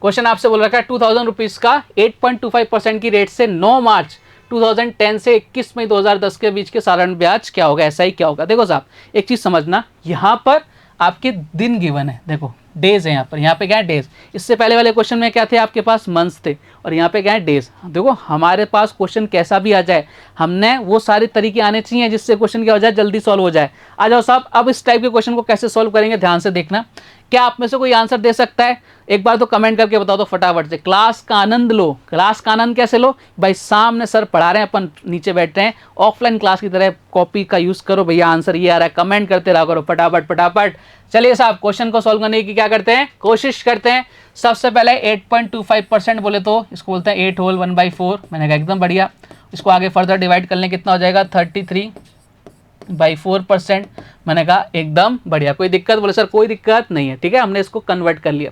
A: क्वेश्चन आपसे बोल रखा है 2000 रुपीज का 8.25% की रेट से 9 मार्च 2010 से 21 मई 2010 के बीच के साधारण ब्याज क्या होगा, ऐसा ही क्या होगा। देखो साहब एक चीज समझना, यहाँ पर आपके दिन गिवन है, देखो डेज है यहाँ पे क्या है डेज। इससे पहले वाले क्वेश्चन में क्या थे आपके पास मंथ्स थे, और यहाँ पे क्या है डेज। देखो हमारे पास क्वेश्चन कैसा भी आ जाए, हमने वो सारे तरीके आने चाहिए जिससे क्वेश्चन क्या हो जाए, जल्दी सॉल्व हो जाए। आ जाओ साहब, अब इस टाइप के क्वेश्चन को कैसे सॉल्व करेंगे ध्यान से देखना। क्या आप में से कोई आंसर दे सकता है, एक बार तो कमेंट करके बता दो फटाफट से। क्लास का आनंद लो, क्लास का आनंद कैसे लो भाई, सामने सर पढ़ा रहे हैं, अपन नीचे बैठ रहे हैं, ऑफलाइन क्लास की तरह कॉपी का यूज करो भैया। आंसर ये आ रहा है, कमेंट करते रहा करो फटाफट फटाफट। चलिए साहब क्वेश्चन को सॉल्व करने की क्या करते हैं, कोशिश करते हैं। सबसे पहले 8.25% बोले तो इसको बोलते हैं 8 होल 1/4। मैंने कहा एकदम बढ़िया। इसको आगे फर्दर डिवाइड कर लें, कितना हो जाएगा 33/4%। मैंने कहा एकदम बढ़िया, कोई दिक्कत, बोले सर कोई दिक्कत नहीं है, ठीक है, हमने इसको कन्वर्ट कर लिया।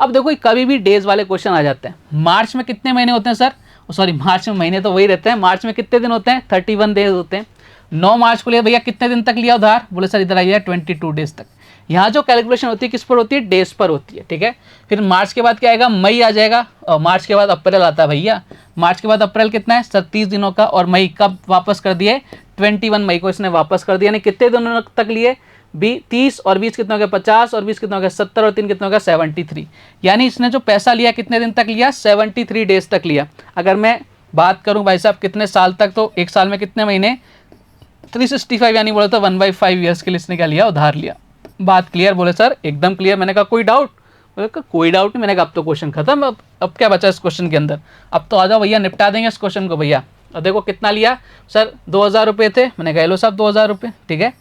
A: अब देखो कभी भी डेज वाले क्वेश्चन आ जाते हैं। मार्च में कितने महीने होते हैं सर, सॉरी मार्च में महीने तो वही रहते हैं, मार्च में कितने दिन होते हैं 31 डेज होते हैं। 9 मार्च को लिया भैया, कितने दिन तक लिया उधार, बोले सर इधर आइए 22 डेज तक। यहाँ जो कैलकुलेशन होती है किस पर होती है, डेज पर होती है, ठीक है। फिर मार्च के बाद क्या आएगा, मई आ जाएगा, और मार्च के बाद अप्रैल आता है भैया। मार्च के बाद अप्रैल कितना है सर 30 दिनों का, और मई कब वापस कर दिए 21 मई को इसने वापस कर दिया। यानी कितने दिनों तक लिए 30 और 20 कितना हो गया 50 और 20 कितना हो गया 70 और 3 कितना हो गया 73। यानी इसने जो पैसा लिया कितने दिन तक लिया 73 डेज तक लिया। अगर मैं बात करूं भाई साहब कितने साल तक, तो एक साल में कितने महीने 365, यानी बोले तो 1/5 ईयर्स के लिए इसने क्या लिया, उधार लिया। बात क्लियर, बोले सर एकदम क्लियर। मैंने कहा कोई डाउट, बोले कोई डाउट नहीं। मैंने कहा अब तो क्वेश्चन खत्म, अब क्या बचा इस क्वेश्चन के अंदर, अब तो आ जाओ भैया निपटा देंगे इस क्वेश्चन को भैया। और देखो कितना लिया सर 2000 रुपये थे, मैंने कहा लो साहब 2000 रुपये, ठीक है।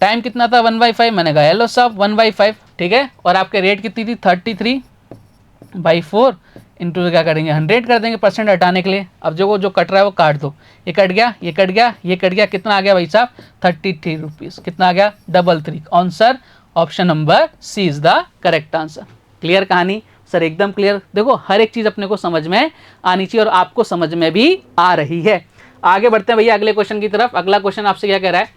A: टाइम कितना था 1/5, मैंने कहा लो साहब 1/5, ठीक है। और आपके रेट कितनी थी 33/4 इंटू क्या करेंगे 100 कर देंगे परसेंट हटाने के लिए। अब जो कट रहा है वो काट दो, ये कट गया ये कट गया ये कट गया, कितना आ गया भाई साहब 33 रुपीज़, कितना आ गया 33। Answer option number C is the correct answer. Clear कहानी सर, एकदम क्लियर। देखो हर एक चीज़ अपने को समझ में आनी चाहिए और आपको समझ में भी आ रही है। आगे बढ़ते हैं भैया अगले क्वेश्चन की तरफ। अगला क्वेश्चन आपसे क्या कह रहा है,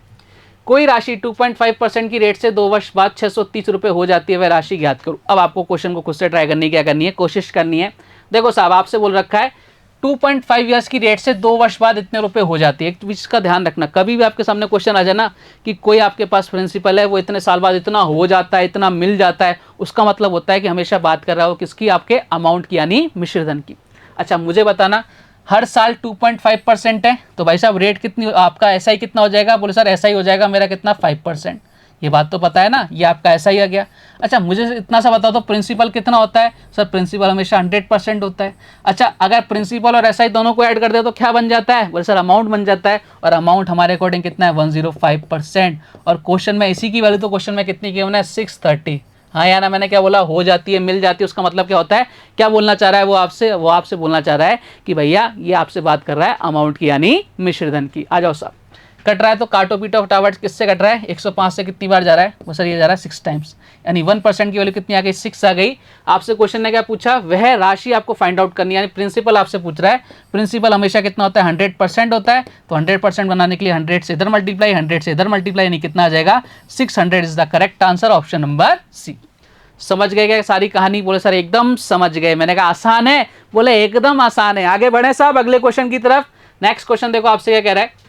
A: कोई राशि 2.5% की रेट से 2 वर्ष बाद 630 रुपये हो जाती है, वह राशि ज्ञात करो। अब आपको क्वेश्चन को खुद से ट्राई करनी क्या करनी है, कोशिश करनी है। देखो साहब आपसे बोल रखा है 2.5 ईयर्स की रेट से 2 वर्ष बाद इतने रुपए हो जाती है। एक चीज़ का ध्यान रखना, कभी भी आपके सामने क्वेश्चन आ जाए ना कि कोई आपके पास प्रिंसिपल है वो इतने साल बाद इतना हो जाता है, इतना मिल जाता है, उसका मतलब होता है कि हमेशा बात कर रहा हो किसकी, आपके अमाउंट की, यानी मिश्रधन की। अच्छा मुझे बताना, हर साल 2.5% है तो भाई साहब रेट कितनी आपका ऐसा ही कितना हो जाएगा, बोले सर ऐसा ही हो जाएगा मेरा कितना 5%। ये बात तो पता है ना, ये आपका ऐसा ही आ गया। अच्छा मुझे इतना सा बताओ तो प्रिंसिपल कितना होता है? सर प्रिंसिपल हमेशा 100% होता है। अच्छा अगर प्रिंसिपल और एसआई दोनों को ऐड कर दे तो क्या बन जाता है? बोले सर अमाउंट बन जाता है, और अमाउंट हमारे अकॉर्डिंग कितना है? 105%। और क्वेश्चन में इसी की वैल्यू तो क्वेश्चन में कितनी गिवन है? 630। हाँ या ना, मैंने क्या बोला? हो जाती है, मिल जाती है, उसका मतलब क्या होता है? क्या बोलना चाह रहा है वो आपसे? वो आपसे बोलना चाह रहा है कि भैया ये आपसे बात कर रहा है अमाउंट की, यानी मिश्रधन की। आ जाओ साहब, कट रहा है तो काटो पीटो फटाफट। किससे कट रहा है? 105 से कितनी बार जा रहा है? वो सर ये जा रहा है 6 टाइम्स, यानी 1% की वैल्यू कितनी आ गई? 6 आ गई। आपसे क्वेश्चन ने क्या पूछा? वह राशि आपको फाइंड आउट करनी है, यानी प्रिंसिपल आपसे पूछ रहा है। प्रिंसिपल हमेशा कितना होता है? 100% होता है। तो 100% बनाने के लिए 100 से इधर मल्टीप्लाई, 100 से इधर मल्टीप्लाई, यानी कितना आ जाएगा? 600 is the correct answer, option number C. समझ गए क्या सारी कहानी? बोले सर एकदम समझ गए। मैंने कहा आसान है, बोले एकदम आसान है। आगे बढ़े साहब अगले क्वेश्चन की तरफ। नेक्स्ट क्वेश्चन देखो आपसे क्या कह रहा है,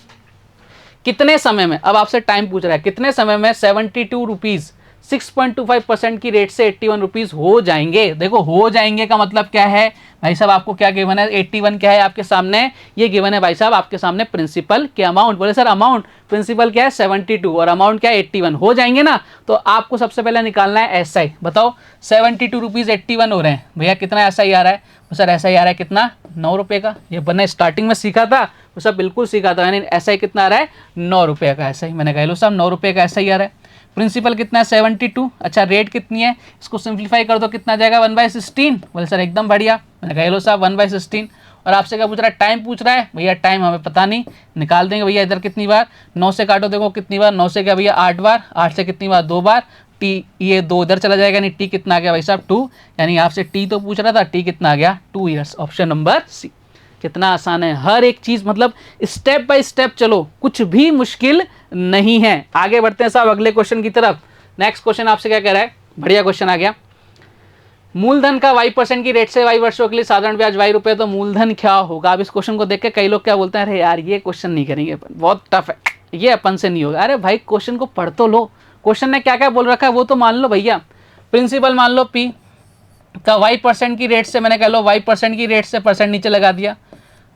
A: कितने समय में, अब आपसे टाइम पूछ रहा है, कितने समय में 72 रुपीज 6.25% की रेट से 81 रुपीज हो जाएंगे? देखो हो जाएंगे का मतलब क्या है भाई साहब? आपको क्या गिवन है? 81 क्या है आपके सामने? ये गिवन है भाई साहब आपके सामने प्रिंसिपल के अमाउंट। बोले सर अमाउंट, प्रिंसिपल क्या है? 72 और अमाउंट क्या है? 81। हो जाएंगे ना? तो आपको सबसे पहले निकालना है एसआई। बताओ 72 रुपीज 81 हो रहे हैं भैया, कितना एसआई आ रहा है? सर एसआई आ रहा है कितना? 9 रुपये का। ये मैंने स्टार्टिंग में सीखा था, वो सब बिल्कुल सीखा था, यानी एसआई कितना आ रहा है? 9 रुपये का एसआई। मैंने कह लो साहब 9 रुपये का एसआई आ रहा है। प्रिंसिपल कितना है? 72। अच्छा रेट कितनी है? इसको सिंप्लीफाई कर दो, कितना जाएगा? 1/16। बोले सर एकदम बढ़िया। मैंने कह लो साहब 1/16। और आपसे क्या पूछ रहा है? टाइम पूछ रहा है। भैया टाइम हमें पता नहीं, निकाल देंगे भैया। इधर कितनी बार? 9 से काटो, देखो कितनी बार? 9 से क्या भैया? 8 बार। 8 से कितनी बार? 2 बार। टी, ये 2 इधर चला जाएगा, यानी टी कितना आ गया भाई साहब? 2। यानी आपसे टी तो पूछ रहा था, टी कितना आ गया? 2 ईयर्स, ऑप्शन नंबर सी। कितना आसान है, हर एक चीज मतलब स्टेप बाय स्टेप चलो, कुछ भी मुश्किल नहीं है। आगे बढ़ते हैं साहब अगले क्वेश्चन की तरफ। नेक्स्ट क्वेश्चन आपसे क्या कह रहा है? बढ़िया क्वेश्चन आ गया। मूलधन का y% की रेट से y वर्षों के लिए साधारण ब्याज y रुपए, तो मूलधन क्या होगा? अब इस क्वेश्चन को देख के कई लोग क्या बोलते हैं, अरे यार ये क्वेश्चन नहीं करेंगे, बहुत टफ है, ये अपन से नहीं होगा। अरे भाई क्वेश्चन को पढ़ तो लो, क्वेश्चन ने क्या क्या बोल रखा है वो तो मान लो भैया। प्रिंसिपल मान लो P का y% की रेट से, मैंने कह लो y% की रेट से परसेंट नीचे लगा दिया।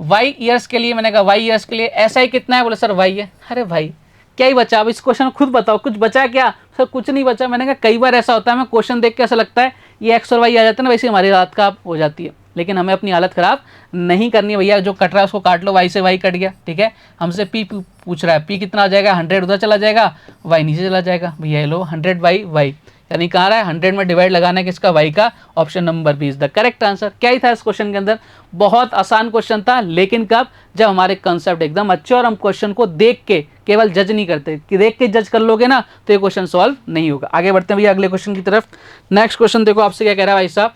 A: y ईयर्स के लिए, मैंने कहा y ईयर्स के लिए ऐसा ही कितना है? बोले सर y है। अरे भाई क्या ही बचा? अब इस क्वेश्चन खुद बताओ, कुछ बचा क्या? सर कुछ नहीं बचा। मैंने कहा कई बार ऐसा होता है, मैं क्वेश्चन देख के ऐसा लगता है ये x और y आ जाता है ना, वैसे हमारी हालत खराब हो जाती है। लेकिन हमें अपनी हालत खराब नहीं करनी है भैया। जो कट रहा है उसको काट लो, y से y कट गया, ठीक है। हमसे p पूछ रहा है, p कितना आ जाएगा? 100 उधर चला जाएगा, y नीचे चला जाएगा भैया। लो 100/y, यानी कहाँ रहा है? 100 में डिवाइड लगाना है किसका? y का। Option number B is the correct answer. क्या ही था इस क्वेश्चन के अंदर? बहुत आसान क्वेश्चन था, लेकिन कब? जब हमारे कंसेप्ट एकदम अच्छे और हम क्वेश्चन को देख के केवल जज नहीं करते, कि देख के जज कर लोगे ना तो ये क्वेश्चन सॉल्व नहीं होगा। आगे बढ़ते हैं भैया अगले क्वेश्चन की तरफ। नेक्स्ट क्वेश्चन देखो आपसे क्या कह रहा है भाई साहब।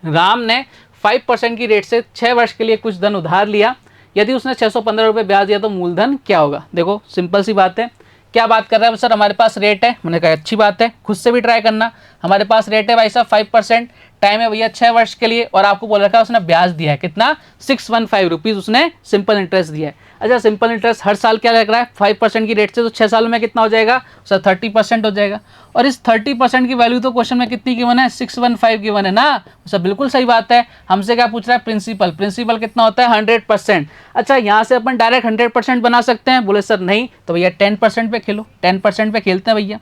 A: राम ने 5% की रेट से 6 वर्ष के लिए कुछ धन उधार लिया, यदि उसने 615 रुपये ब्याज दिया तो मूलधन क्या होगा? देखो सिंपल सी बात है। क्या बात कर रहा है सर? हमारे पास रेट है। मैंने कहा अच्छी बात है, खुद से भी ट्राई करना। हमारे पास रेट है भाई साहब 5%, टाइम है भैया 6 वर्ष के लिए, और आपको बोल रखा है उसने ब्याज दिया है कितना? 615 रुपीज़ उसने सिंपल इंटरेस्ट दिया है। अच्छा सिंपल इंटरेस्ट हर साल क्या लग रहा है? 5% की रेट से, तो 6 सालों में कितना हो जाएगा सर? 30% हो जाएगा। और इस 30% की वैल्यू तो क्वेश्चन में कितनी गिवन है? 615 गिवन है ना सर? बिल्कुल सही बात है। हमसे क्या पूछ रहा है? प्रिंसिपल। प्रिंसिपल कितना होता है? 100%। अच्छा यहाँ से अपन डायरेक्ट 100% बना सकते हैं? बोले सर नहीं, तो भैया 10% पे खेलो, 10% पे खेलते हैं भैया।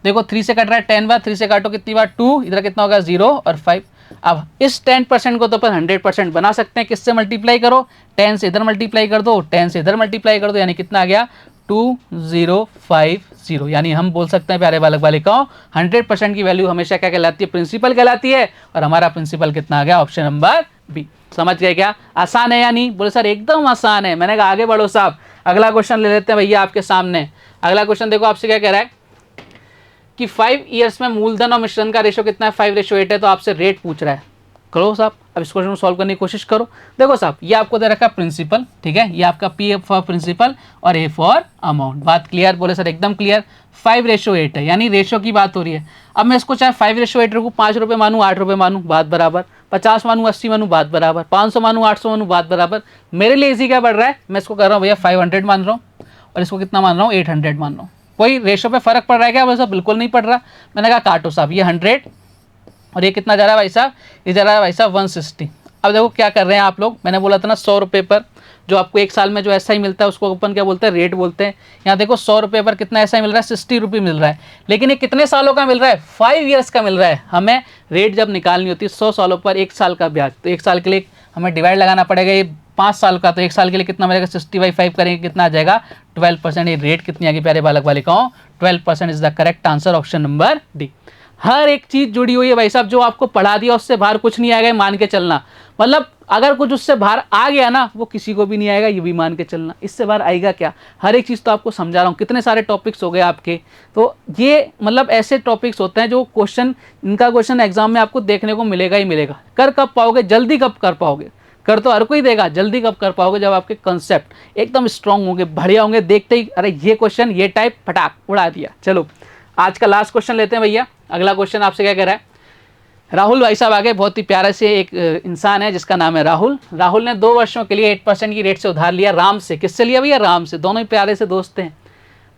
A: देखो 3 से कट रहा है 10 बार, 3 से काटो कितनी बार? 2, इधर कितना होगा? 0 और 5। अब इस 10% को तो अपन 100% बना सकते हैं, किससे मल्टीप्लाई करो? 10 से इधर मल्टीप्लाई कर दो, 10 से इधर मल्टीप्लाई कर दो, यानी कितना आ गया? 2050। यानी हम बोल सकते हैं प्यारे बालक बालिकाओं, 100% की वैल्यू हमेशा क्या कहलाती है? प्रिंसिपल कहलाती है। और हमारा प्रिंसिपल कितना आ गया? Option number B. समझ गए क्या? आसान है या नहीं? बोले सर एकदम आसान है। मैंने कहा आगे बढ़ो साहब, अगला क्वेश्चन ले लेते हैं भैया आपके सामने। अगला क्वेश्चन देखो आपसे क्या कह रहा है कि 5 ईयर्स में मूलधन और मिश्रण का रेशो कितना है? 5:8 है। तो आपसे रेट पूछ रहा है, करो साहब अब इस क्वेश्चन को सॉल्व करने की कोशिश करो। देखो साहब ये आपको दे रखा है प्रिंसिपल, ठीक है, ये आपका P फॉर प्रिंसिपल और A फॉर अमाउंट। बात क्लियर? बोले सर एकदम क्लियर। 5:8 है, यानी रेशो की बात हो रही है। अब मैं इसको चाहे 5:8 रखूँ, 5 रुपये मानूँ, 8 रुपये मानूँ, बात बराबर। 50 मानूँ, 80 मानूँ, बात बराबर। 500 मानूँ, 800 मानूँ, बात बराबर। मेरे लिए इजी क्या बढ़ रहा है? मैं इसको कर रहा हूँ भैया 500 मान रहा हूँ, और इसको कितना मान रहा हूँ? 800 मान रहा हूँ। कोई रेशो पे फर्क पड़ रहा है क्या? वैसा बिल्कुल नहीं पड़ रहा। मैंने कहा काटो साहब, ये 100 और ये कितना जा रहा है भाई साहब? ये जा रहा है भाई साहब 160। अब देखो क्या कर रहे हैं आप लोग, मैंने बोला था ना 100 रुपये पर जो आपको एक साल में जो एसआई मिलता है उसको अपन क्या बोलते हैं, रेट बोलते हैं। यहाँ देखो 100 रुपये पर कितना एसआई मिल रहा है, 60 रुपये मिल रहा है। लेकिन ये कितने सालों का मिल रहा है, 5 ईयर्स का मिल रहा है। हमें रेट जब निकालनी होती है 100 सालों पर 1 साल का ब्याज, तो 1 साल के लिए हमें डिवाइड लगाना पड़ेगा। ये 5 साल का, तो 1 साल के लिए कितना मिलेगा, 60/5 करेंगे कितना आ जाएगा, 12%। ये रेट कितनी आएगी प्यारे बालक बालिकाओं, 12% is the correct answer, option number D. हर एक चीज जुड़ी हुई है भाई साहब, जो आपको पढ़ा दिया उससे बाहर कुछ नहीं आएगा, मान के चलना। मतलब अगर कुछ उससे बाहर आ गया ना, वो किसी को भी नहीं आएगा, ये भी मान के चलना। इससे बाहर आएगा क्या, हर एक चीज़ तो आपको समझा रहा हूँ। कितने सारे टॉपिक्स हो गए आपके, तो ये मतलब ऐसे टॉपिक्स होते हैं जो क्वेश्चन, इनका क्वेश्चन एग्जाम में आपको देखने को मिलेगा ही मिलेगा। कर कब पाओगे, जल्दी कब कर पाओगे, कर तो हर कोई देगा, जल्दी कब कर पाओगे, जब आपके कंसेप्ट एकदम स्ट्रांग होंगे, बढ़िया होंगे, देखते ही अरे ये क्वेश्चन ये टाइप फटाक उड़ा दिया। चलो आज का लास्ट क्वेश्चन लेते हैं भैया। अगला क्वेश्चन आपसे क्या कह रहा है, राहुल भाई साहब आगे, बहुत ही प्यारे से एक इंसान है जिसका नाम है राहुल। राहुल ने 2 वर्षों के लिए 8% की रेट से उधार लिया राम से। किससे लिया भैया, राम से, दोनों ही प्यारे से दोस्त हैं,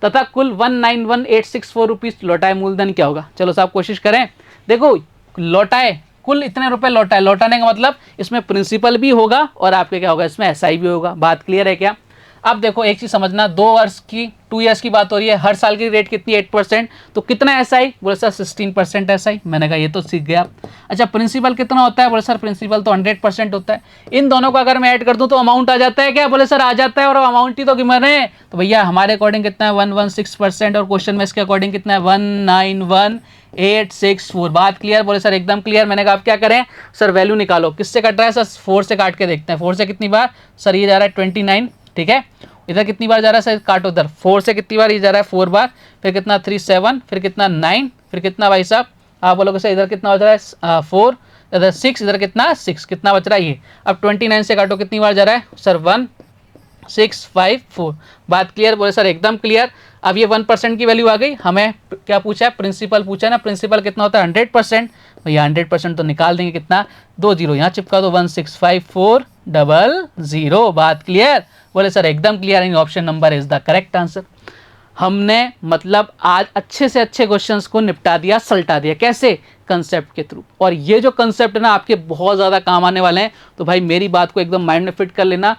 A: तथा कुल 191,864 रुपीज़ लौटाए। मूलधन क्या होगा, चलो साहब कोशिश करें। देखो लौटाए, कुल इतने रुपए लौटाए, लौटाने का मतलब इसमें प्रिंसिपल भी होगा और आपके क्या होगा, इसमें एसआई भी होगा। बात क्लियर है क्या। अब देखो एक चीज समझना, 2 वर्ष की 2 ईयर्स की बात हो रही है, हर साल की रेट कितनी 8%, तो कितना एसआई, बोले सर 16% एसआई। मैंने कहा ये तो सीख गया। अच्छा प्रिंसिपल कितना होता है, बोले सर प्रिंसिपल तो 100% होता है। इन दोनों को अगर मैं ऐड कर दूं तो अमाउंट आ जाता है क्या, बोले सर आ जाता है, और अमाउंट ही तो गिवन है। तो भैया हमारे अकॉर्डिंग कितना है 116%, और क्वेश्चन में इसके अकॉर्डिंग कितना है 191,864। बात क्लियर, बोले सर एकदम क्लियर। मैंने कहा आप क्या करें सर, वैल्यू निकालो, किससे कट रहा है सर, 4 से काट के देखते हैं। 4 से कितनी बार सर, ये जा रहा है 29, ठीक है। इधर कितनी बार जा रहा है सर, काटो उधर, 4 से कितनी बार, ये जा रहा है 4 बार, फिर कितना 3 7, फिर कितना 9, फिर कितना भाई साहब आप बोलोगे सर इधर कितना हो जा रहा है 4, इधर 6, इधर कितना 6, कितना बच रहा है ये। अब 29 से काटो, कितनी बार जा रहा है सर 1,654। बात क्लियर, बोले सर एकदम क्लियर। अब ये 1% की वैल्यू आ गई, हमें क्या पूछा है, प्रिंसिपल पूछा है ना, प्रिंसिपल कितना होता है 100%, भैया 100% तो निकाल देंगे, कितना 2 0 यहाँ चिपका दो, 1,654,00। बात क्लियर, बोले सर एकदम clear, option number is the correct answer. हमने मतलब आज अच्छे से अच्छे क्वेश्चंस को निपटा दिया, सलटा दिया, कैसे, कंसेप्ट के थ्रू। और ये जो कंसेप्ट है ना आपके बहुत ज़्यादा काम आने वाले हैं, तो भाई मेरी बात को एकदम माइंड में फिट कर लेना।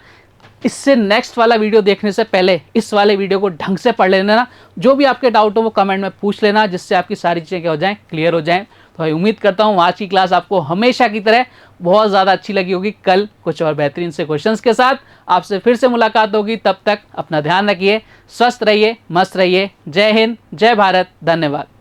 A: इससे नेक्स्ट वाला वीडियो देखने से पहले इस वाले वीडियो को ढंग से पढ़ लेना। जो भी आपके डाउट हो वो कमेंट में पूछ लेना, जिससे आपकी सारी चीज़ें क्या हो जाएं, क्लियर हो जाएं। तो भाई उम्मीद करता हूँ आज की क्लास आपको हमेशा की तरह बहुत ज़्यादा अच्छी लगी होगी। कल कुछ और बेहतरीन से क्वेश्चंस के साथ आपसे फिर से मुलाकात होगी। तब तक अपना ध्यान रखिए, स्वस्थ रहिए, मस्त रहिए। जय हिंद, जय भारत, धन्यवाद।